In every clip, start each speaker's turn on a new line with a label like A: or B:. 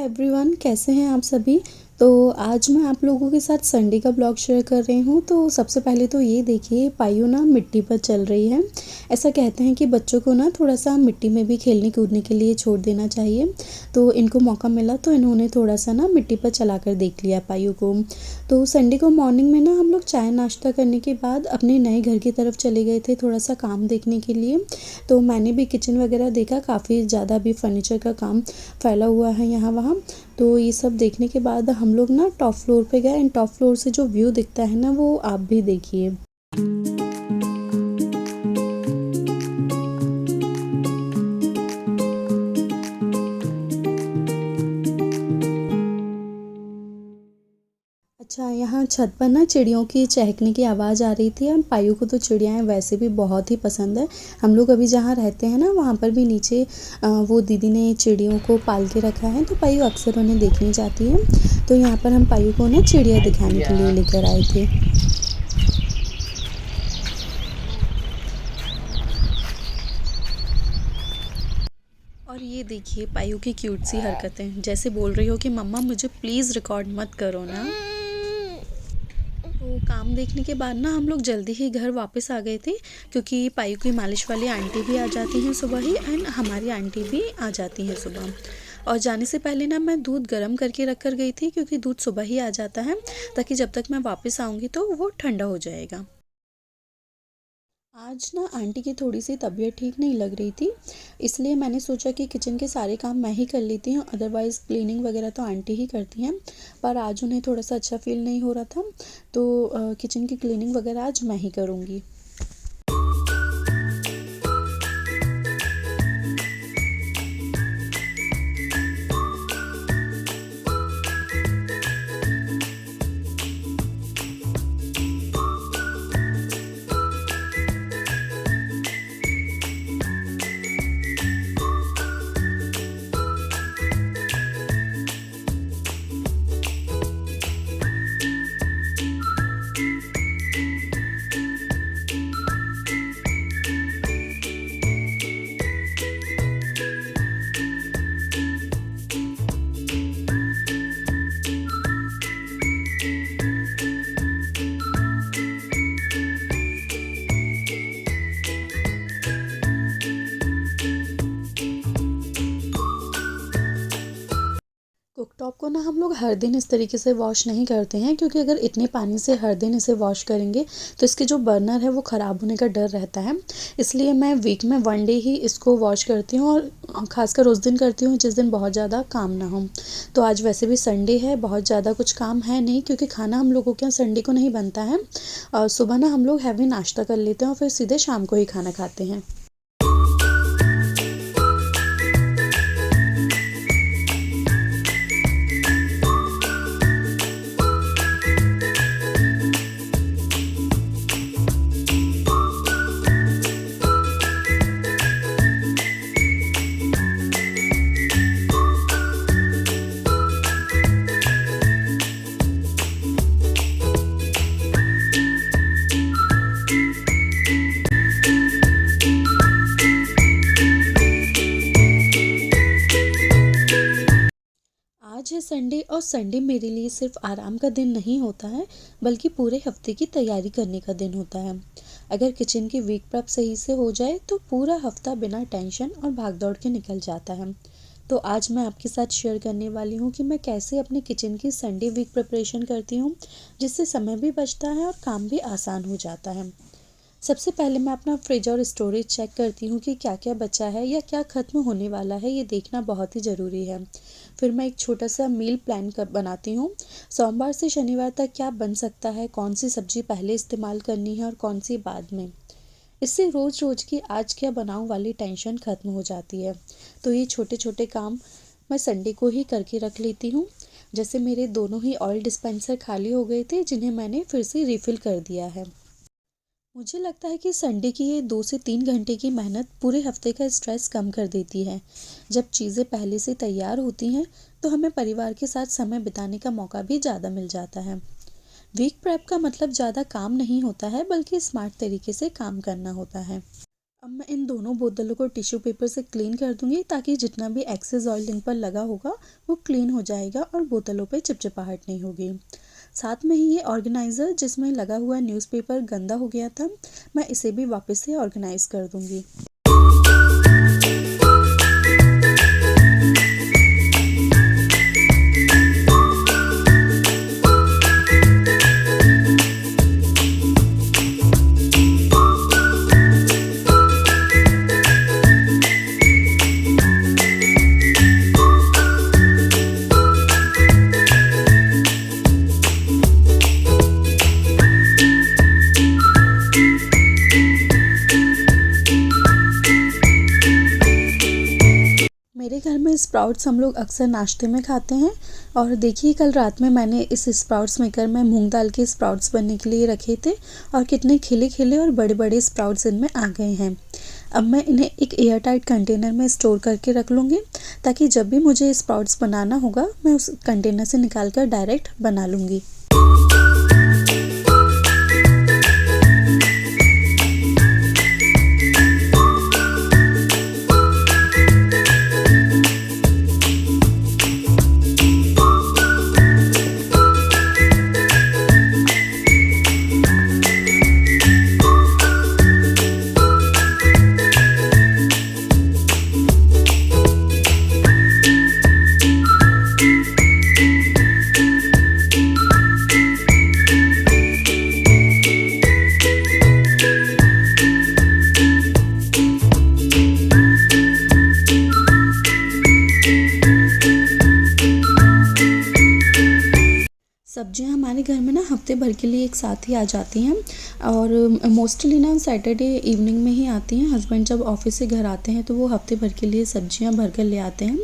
A: Everyone, कैसे हैं आप सभी। तो आज मैं आप लोगों के साथ संडे का ब्लॉग शेयर कर रही हूँ। तो सबसे पहले तो ये देखिए, पायु ना मिट्टी पर चल रही है। ऐसा कहते हैं कि बच्चों को ना थोड़ा सा मिट्टी में भी खेलने कूदने के लिए छोड़ देना चाहिए। तो इनको मौका मिला तो इन्होंने थोड़ा सा ना मिट्टी पर चला कर देख लिया पायु को। तो संडे को मॉर्निंग में ना हम लोग चाय नाश्ता करने के बाद अपने नए घर की तरफ चले गए थे थोड़ा सा काम देखने के लिए। तो मैंने भी किचन वगैरह देखा, काफ़ी ज़्यादा भी फर्नीचर का काम फैला हुआ है यहाँ वहाँ। तो ये सब देखने के बाद हम लोग ना टॉप फ्लोर पे गए एंड टॉप फ्लोर से जो व्यू दिखता है ना, वो आप भी देखिए। अच्छा, यहाँ छत पर ना चिड़ियों की चहकने की आवाज़ आ रही थी और पायु को तो चिड़ियाएँ वैसे भी बहुत ही पसंद है। हम लोग अभी जहाँ रहते हैं ना, वहाँ पर भी नीचे वो दीदी ने चिड़ियों को पाल के रखा है, तो पायु अक्सर उन्हें देखने जाती है। तो यहाँ पर हम पायु को ना चिड़िया दिखाने के लिए लेकर आए थे। और ये देखिए पायु की क्यूट सी हरकतें, जैसे बोल रही हो कि मम्मा मुझे प्लीज़ रिकॉर्ड मत करो ना। तो काम देखने के बाद ना हम लोग जल्दी ही घर वापस आ गए थे, क्योंकि पायु की मालिश वाली आंटी भी आ जाती हैं सुबह ही एंड हमारी आंटी भी आ जाती हैं सुबह। और जाने से पहले ना मैं दूध गर्म करके रख कर गई थी, क्योंकि दूध सुबह ही आ जाता है, ताकि जब तक मैं वापस आऊँगी तो वो ठंडा हो जाएगा। आज ना आंटी की थोड़ी सी तबीयत ठीक नहीं लग रही थी, इसलिए मैंने सोचा कि किचन के सारे काम मैं ही कर लेती हूँ। अदरवाइज़ क्लीनिंग वगैरह तो आंटी ही करती हैं, पर आज उन्हें थोड़ा सा अच्छा फील नहीं हो रहा था, तो किचन की क्लीनिंग वगैरह आज मैं ही करूँगी। कुकटॉप को ना हम लोग हर दिन इस तरीके से वॉश नहीं करते हैं, क्योंकि अगर इतने पानी से हर दिन इसे वॉश करेंगे तो इसके जो बर्नर है वो ख़राब होने का डर रहता है। इसलिए मैं वीक में 1 डे ही इसको वॉश करती हूँ, और ख़ासकर उस दिन करती हूँ जिस दिन बहुत ज़्यादा काम ना हो। तो आज वैसे भी संडे है, बहुत ज़्यादा कुछ काम है नहीं, क्योंकि खाना हम लोगों के यहाँ संडे को नहीं बनता है। और सुबह ना हम लोग हैवी नाश्ता कर लेते हैं और फिर सीधे शाम को ही खाना खाते हैं। आज है संडे, और संडे मेरे लिए सिर्फ आराम का दिन नहीं होता है, बल्कि पूरे हफ्ते की तैयारी करने का दिन होता है। अगर किचन की वीक प्रेप सही से हो जाए तो पूरा हफ्ता बिना टेंशन और भागदौड़ के निकल जाता है। तो आज मैं आपके साथ शेयर करने वाली हूँ कि मैं कैसे अपने किचन की संडे वीक प्रिपरेशन करती हूँ, जिससे समय भी बचता है और काम भी आसान हो जाता है। सबसे पहले मैं अपना फ्रिज और स्टोरेज चेक करती हूँ कि क्या क्या बचा है या क्या ख़त्म होने वाला है, ये देखना बहुत ही ज़रूरी है। फिर मैं एक छोटा सा मील प्लान कर बनाती हूँ। सोमवार से शनिवार तक क्या बन सकता है, कौन सी सब्ज़ी पहले इस्तेमाल करनी है और कौन सी बाद में। इससे रोज़ रोज़ की आज क्या बनाऊँ वाली टेंशन ख़त्म हो जाती है। तो ये छोटे छोटे काम मैं संडे को ही करके रख लेती हूँ। जैसे मेरे दोनों ही ऑयल डिस्पेंसर खाली हो गए थे, जिन्हें मैंने फिर से रिफ़िल कर दिया है। मुझे लगता है कि संडे की ये 2 से 3 घंटे की मेहनत पूरे हफ्ते का स्ट्रेस कम कर देती है। जब चीज़ें पहले से तैयार होती हैं तो हमें परिवार के साथ समय बिताने का मौका भी ज़्यादा मिल जाता है। वीक प्रेप का मतलब ज़्यादा काम नहीं होता है, बल्कि स्मार्ट तरीके से काम करना होता है। अब मैं इन दोनों बोतलों को टिश्यू पेपर से क्लीन कर दूंगी, ताकि जितना भी एक्सेस ऑयल इन पर लगा होगा वो क्लीन हो जाएगा और बोतलों पे चिपचिपाहट नहीं होगी। साथ में ही ये ऑर्गेनाइज़र जिसमें लगा हुआ न्यूज़पेपर गंदा हो गया था, मैं इसे भी वापस से ऑर्गेनाइज कर दूंगी। मेरे घर में स्प्राउट्स हम लोग अक्सर नाश्ते में खाते हैं। और देखिए, कल रात में मैंने इस स्प्राउट्स मेकर में मूंग दाल के स्प्राउट्स बनने के लिए रखे थे, और कितने खिले खिले और बड़े बड़े स्प्राउट्स इनमें आ गए हैं। अब मैं इन्हें एक एयर टाइट कंटेनर में स्टोर करके रख लूँगी, ताकि जब भी मुझे स्प्राउट्स बनाना होगा मैं उस कंटेनर से निकाल कर डायरेक्ट बना लूँगी। सब्जियां हमारे घर में ना हफ्ते भर के लिए एक साथ ही आ जाती हैं, और मोस्टली ना सैटरडे इवनिंग में ही आती हैं। हस्बैंड जब ऑफिस से घर आते हैं तो वो हफ्ते भर के लिए सब्जियां भर कर ले आते हैं,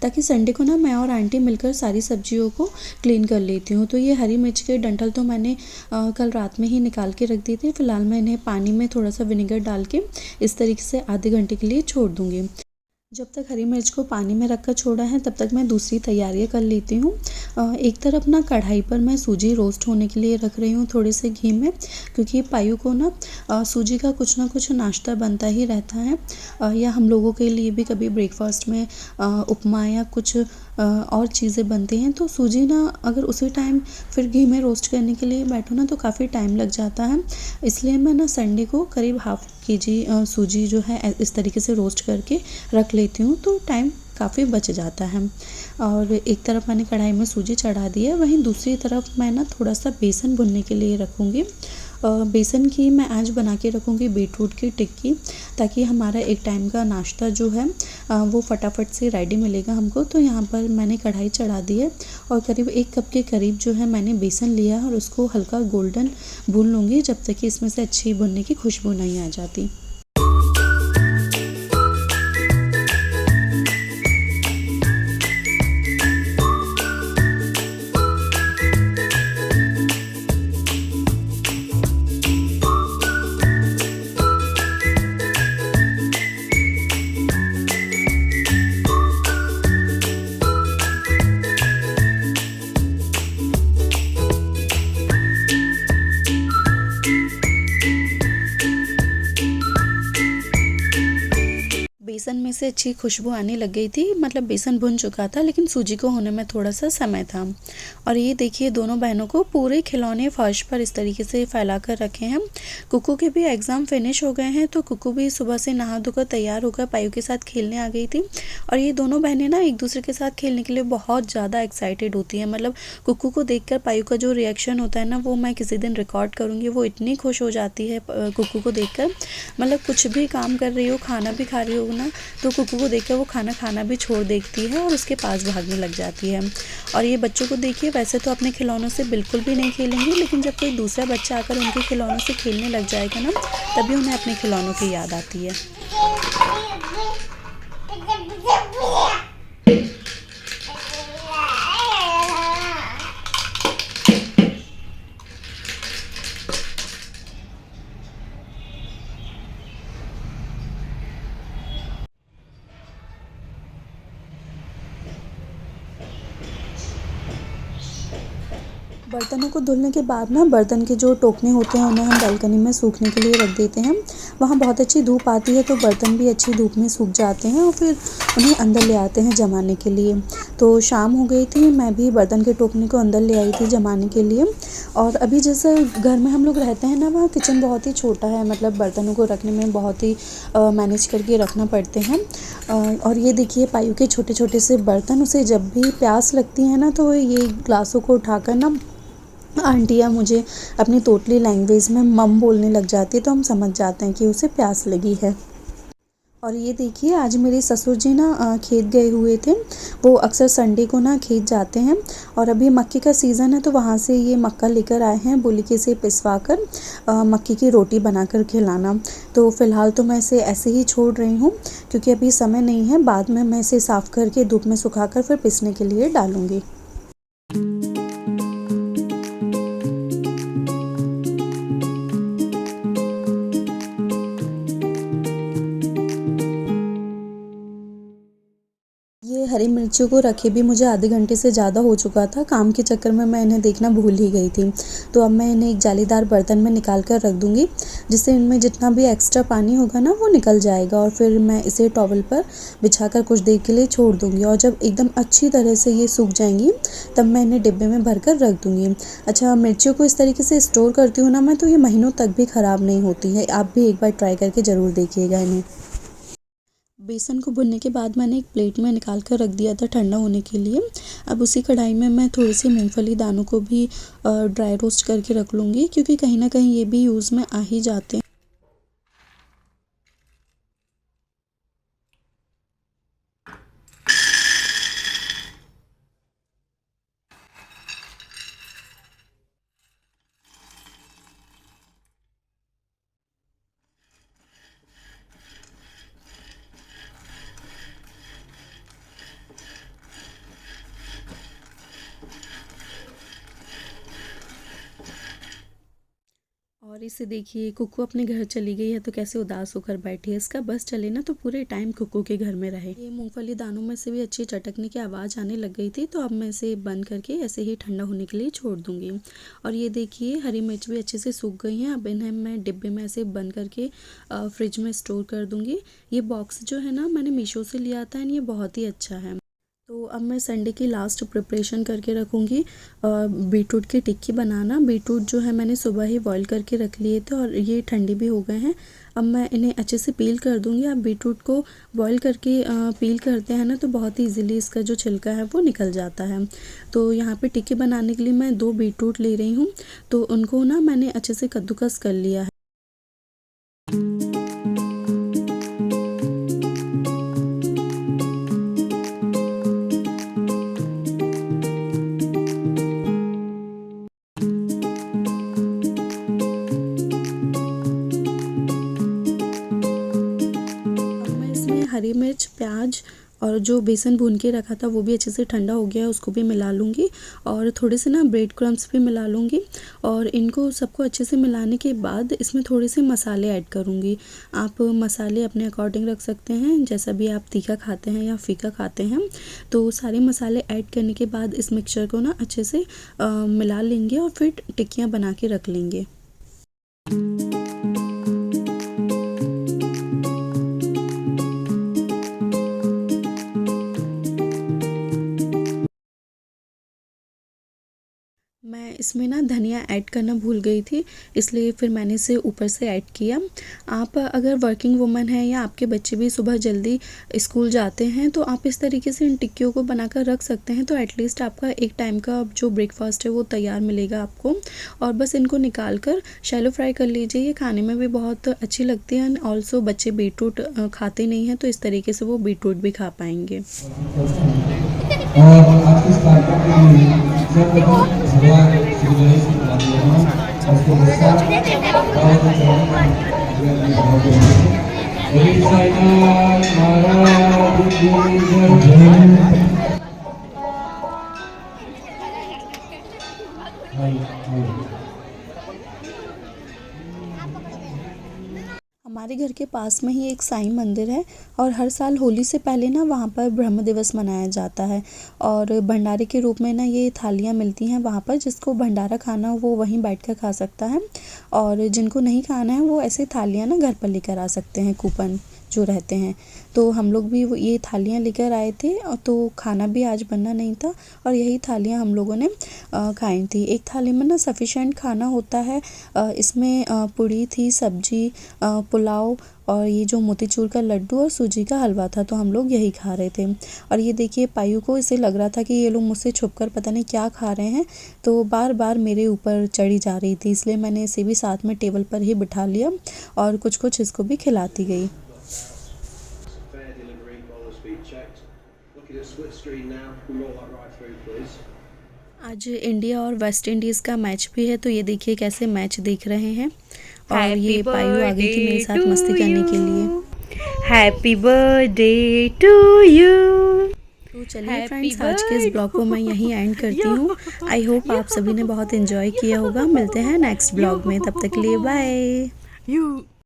A: ताकि संडे को ना मैं और आंटी मिलकर सारी सब्जियों को क्लीन कर लेती हूँ। तो ये हरी मिर्च के डंठल तो मैंने कल रात में ही निकाल के रख दी थी। फ़िलहाल मैं इन्हें पानी में थोड़ा सा विनेगर डाल के इस तरीके से आधे घंटे के लिए छोड़ दूँगी। जब तक हरी मिर्च को पानी में रखकर छोड़ा है, तब तक मैं दूसरी तैयारियां कर लेती हूँ। एक तरफ ना कढ़ाई पर मैं सूजी रोस्ट होने के लिए रख रही हूँ थोड़े से घी में, क्योंकि पायु को ना सूजी का कुछ ना कुछ नाश्ता बनता ही रहता है, या हम लोगों के लिए भी कभी ब्रेकफास्ट में उपमा या कुछ और चीज़ें बनती हैं। तो सूजी ना अगर उसी टाइम फिर घी में रोस्ट करने के लिए बैठो ना तो काफ़ी टाइम लग जाता है। इसलिए मैं ना संडे को करीब हाफ़ केजी सूजी जो है इस तरीके से रोस्ट करके रख लेती हूँ, तो टाइम काफ़ी बच जाता है। और एक तरफ मैंने कढ़ाई में सूजी चढ़ा दी है, वहीं दूसरी तरफ मैं ना थोड़ा सा बेसन भुनने के लिए रखूँगी। बेसन की मैं आज बना के रखूँगी बीटरूट की टिक्की, ताकि हमारा एक टाइम का नाश्ता जो है वो फटाफट से रेडी मिलेगा हमको। तो यहाँ पर मैंने कढ़ाई चढ़ा दी है, और करीब 1 कप के करीब जो है मैंने बेसन लिया है, और उसको हल्का गोल्डन भून लूँगी, जब तक कि इसमें से अच्छी भुनने की खुशबू नहीं आ जाती। बेसन में से अच्छी खुशबू आने लग गई थी, मतलब बेसन भुन चुका था, लेकिन सूजी को होने में थोड़ा सा समय था। और ये देखिए, दोनों बहनों को पूरे खिलौने फर्श पर इस तरीके से फैला कर रखे हैं। कुकू के भी एग्ज़ाम फिनिश हो गए हैं, तो कुकू भी सुबह से नहा धोकर तैयार होकर पायु के साथ खेलने आ गई थी। और ये दोनों बहनें ना एक दूसरे के साथ खेलने के लिए बहुत ज़्यादा एक्साइटेड होती हैं। मतलब कुकू को देखकर पायु का जो रिएक्शन होता है ना, वो मैं किसी दिन रिकॉर्ड करूँगी। वो इतनी खुश हो जाती है कुकू को देखकर, मतलब कुछ भी काम कर रही हो, खाना भी खा रही हो ना, तो कुकू को देखकर वो खाना खाना भी छोड़ देती है और उसके पास भागने लग जाती है। और ये बच्चों को देखिए, वैसे तो अपने खिलौनों से बिल्कुल भी नहीं खेलेंगे, लेकिन जब कोई दूसरा बच्चा आकर उनके खिलौनों से खेलने लग जाएगा ना, तभी उन्हें अपने खिलौनों की याद आती है। बर्तनों को धुलने के बाद ना बर्तन के जो टोकने होते हैं उन्हें हम बालकनी में सूखने के लिए रख देते हैं। वहाँ बहुत अच्छी धूप आती है तो बर्तन भी अच्छी धूप में सूख जाते हैं और फिर उन्हें अंदर ले आते हैं जमाने के लिए। तो शाम हो गई थी, मैं भी बर्तन के टोकने को अंदर ले आई थी जमाने के लिए। और अभी जैसे घर में हम लोग रहते हैं ना, वहाँ किचन बहुत ही छोटा है, मतलब बर्तनों को रखने में बहुत ही मैनेज करके रखना पड़ते हैं। और ये देखिए पायु के छोटे छोटे से बर्तन, उसे जब भी प्यास लगती है ना तो ये ग्लासों को उठाकर ना आंटियाँ मुझे अपनी तोतली लैंग्वेज में मम बोलने लग जाती है, तो हम समझ जाते हैं कि उसे प्यास लगी है। और ये देखिए आज मेरे ससुर जी ना खेत गए हुए थे। वो अक्सर संडे को ना खेत जाते हैं और अभी मक्के का सीज़न है तो वहाँ से ये मक्का लेकर आए हैं, बोले कि इसे पिसवा कर मक्के की रोटी बनाकर खिलाना। तो फ़िलहाल तो मैं इसे ऐसे ही छोड़ रही हूँ क्योंकि अभी समय नहीं है, बाद में मैं इसे साफ़ करके धूप में सुखाकर फिर पिसने के लिए डालूँगी। ये हरी मिर्चियों को रखे भी मुझे आधे घंटे से ज़्यादा हो चुका था, काम के चक्कर में मैं इन्हें देखना भूल ही गई थी। तो अब मैं इन्हें एक जालीदार बर्तन में निकाल कर रख दूँगी, जिससे इनमें जितना भी एक्स्ट्रा पानी होगा ना वो निकल जाएगा। और फिर मैं इसे टॉवल पर बिछाकर कुछ देर के लिए छोड़ दूँगी और जब एकदम अच्छी तरह से ये सूख जाएंगी तब मैं इन्हें डिब्बे में भर कर रख दूँगी। अच्छा, मिर्चियों को इस तरीके से स्टोर करती हूँ ना मैं, तो ये महीनों तक भी ख़राब नहीं होती है। आप भी एक बार ट्राई करके ज़रूर देखिएगा इन्हें। बेसन को भुनने के बाद मैंने एक प्लेट में निकाल कर रख दिया था ठंडा होने के लिए। अब उसी कढ़ाई में मैं थोड़ी सी मूंगफली दानों को भी ड्राई रोस्ट करके रख लूँगी, क्योंकि कहीं ना कहीं ये भी यूज़ में आ ही जाते हैं। और इसे देखिए, कुक्कू अपने घर चली गई है तो कैसे उदास होकर बैठी है। इसका बस चले ना तो पूरे टाइम कुक्कू के घर में रहे। ये मूंगफली दानों में से भी अच्छी चटकने की आवाज़ आने लग गई थी, तो अब मैं इसे बंद करके ऐसे ही ठंडा होने के लिए छोड़ दूंगी। और ये देखिए हरी मिर्च भी अच्छे से सूख गई हैं। अब इन्हें मैं डिब्बे में ऐसे बंद करके फ्रिज में स्टोर कर दूँगी। ये बॉक्स जो है ना, मैंने मीशो से लिया था, ये बहुत ही अच्छा है। तो अब मैं संडे की लास्ट प्रिपरेशन करके रखूँगी, बीटरूट की टिक्की बनाना। बीटरूट जो है मैंने सुबह ही बॉईल करके रख लिए थे और ये ठंडे भी हो गए हैं। अब मैं इन्हें अच्छे से पील कर दूँगी। आप बीटरूट को बॉईल करके पील करते हैं ना तो बहुत ही इजीली इसका जो छिलका है वो निकल जाता है। तो यहाँ पे टिक्की बनाने के लिए मैं 2 बीटरूट ले रही हूँ, तो उनको ना मैंने अच्छे से कद्दूकस कर लिया है। हरी मिर्च, प्याज और जो बेसन भून के रखा था वो भी अच्छे से ठंडा हो गया है, उसको भी मिला लूँगी। और थोड़े से ना ब्रेड क्रम्स भी मिला लूँगी। और इनको सबको अच्छे से मिलाने के बाद इसमें थोड़े से मसाले ऐड करूँगी। आप मसाले अपने अकॉर्डिंग रख सकते हैं, जैसा भी आप तीखा खाते हैं या फीका खाते हैं। तो सारे मसाले ऐड करने के बाद इस मिक्सचर को ना अच्छे से मिला लेंगे और फिर टिक्कियाँ बना के रख लेंगे। मैं इसमें ना धनिया ऐड करना भूल गई थी, इसलिए फिर मैंने इसे ऊपर से ऐड किया। आप अगर वर्किंग वुमन हैं या आपके बच्चे भी सुबह जल्दी स्कूल जाते हैं तो आप इस तरीके से इन टिक्कियों को बनाकर रख सकते हैं, तो एटलीस्ट आपका एक टाइम का जो ब्रेकफास्ट है वो तैयार मिलेगा आपको। और बस इनको निकाल कर शैलो फ्राई कर लीजिए, ये खाने में भी बहुत अच्छी लगती है। ऑल्सो बच्चे बीटरूट खाते नहीं हैं तो इस तरीके से वो बीटरूट भी खा पाएंगे।
B: और आज इस कार्यक्रम के लिए सर्वप्रथम भगवान श्री गणेश की प्रार्थना और उसके पश्चात बाबा के चरणों में भाव करेंगे। बोले साईनाथ महाराज की जय।
A: हमारे घर के पास में ही एक साईं मंदिर है और हर साल होली से पहले ना वहाँ पर ब्रह्म दिवस मनाया जाता है और भंडारे के रूप में ना ये थालियाँ मिलती हैं वहाँ पर। जिसको भंडारा खाना हो वो वहीं बैठकर खा सकता है और जिनको नहीं खाना है वो ऐसे थालियाँ ना घर पर लेकर आ सकते हैं, कूपन जो रहते हैं। तो हम लोग भी ये थालियाँ लेकर आए थे और तो खाना भी आज बनना नहीं था और यही थालियाँ हम लोगों ने खाई थी। एक थाली में ना सफिशेंट खाना होता है। इसमें पूड़ी थी, सब्जी, पुलाव और ये जो मोतीचूर का लड्डू और सूजी का हलवा था। तो हम लोग यही खा रहे थे और ये देखिए पायु को इसे लग रहा था कि ये लोग मुझसे छुपकर पता नहीं क्या खा रहे हैं, तो बार बार मेरे ऊपर चढ़ी जा रही थी। इसलिए मैंने इसे भी साथ में टेबल पर ही बिठा लिया और कुछ कुछ इसको भी खिलाती गई। आज इंडिया और वेस्ट इंडीज़ का मैच भी है, तो ये देखिए कैसे मैच देख रहे हैं। और ये पायु आ गई थी मेरे साथ मस्ती करने के लिए।
C: Happy birthday to you.
A: तो चलिए फ्रेंड्स, आज के इस ब्लॉग को मैं यहीं एंड करती हूँ। आई होप आप सभी ने बहुत एंजॉय किया होगा। मिलते हैं नेक्स्ट ब्लॉग में, तब तक के लिए बाय।